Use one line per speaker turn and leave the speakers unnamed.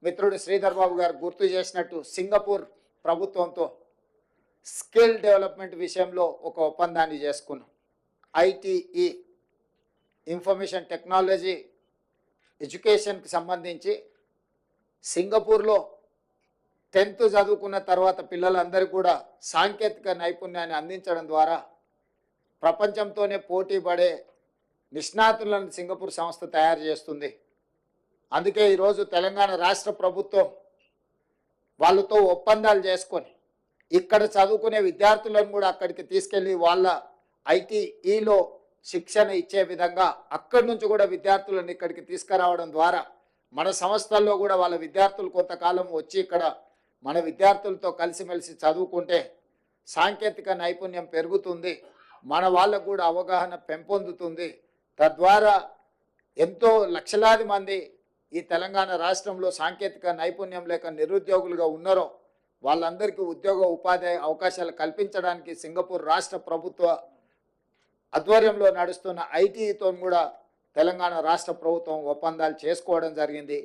మిత్రుడు శ్రీధర్ బాబు గారు గుర్తు చేసినట్టు సింగపూర్ ప్రభుత్వంతో స్కిల్ డెవలప్మెంట్ విషయంలో ఒక ఒప్పందాన్ని చేసుకున్నాం. ఐటీఈ, ఇన్ఫర్మేషన్ టెక్నాలజీ ఎడ్యుకేషన్కి సంబంధించి సింగపూర్లో 10th చదువుకున్న తర్వాత పిల్లలందరికీ కూడా సాంకేతిక నైపుణ్యాన్ని అందించడం ద్వారా ప్రపంచంతోనే పోటీ పడే నిష్ణాతులను సింగపూర్ సంస్థ తయారు చేస్తుంది. అందుకే ఈరోజు తెలంగాణ రాష్ట్ర ప్రభుత్వం వాళ్ళతో ఒప్పందాలు చేసుకొని ఇక్కడ చదువుకునే విద్యార్థులను కూడా అక్కడికి తీసుకెళ్ళి వాళ్ళ ఐటీఈలో శిక్షణ ఇచ్చే విధంగా అక్కడి నుంచి కూడా విద్యార్థులను ఇక్కడికి తీసుకురావడం ద్వారా మన సంస్థల్లో కూడా వాళ్ళ విద్యార్థులు కొంతకాలం వచ్చి ఇక్కడ మన విద్యార్థులతో కలిసిమెలిసి చదువుకుంటే సాంకేతిక నైపుణ్యం పెరుగుతుంది, మన వాళ్ళకు కూడా అవగాహన పెంపొందుతుంది. తద్వారా ఎంతో లక్షలాది మంది ఈ తెలంగాణ రాష్ట్రంలో సాంకేతిక నైపుణ్యం లేక నిరుద్యోగులుగా ఉన్నారో వాళ్ళందరికీ ఉద్యోగ ఉపాధి అవకాశాలు కల్పించడానికి సింగపూర్ రాష్ట్ర ప్రభుత్వ ఆధ్వర్యంలో నడుస్తున్న ఐటీతో కూడా తెలంగాణ రాష్ట్ర ప్రభుత్వం ఒప్పందాలు చేసుకోవడం జరిగింది.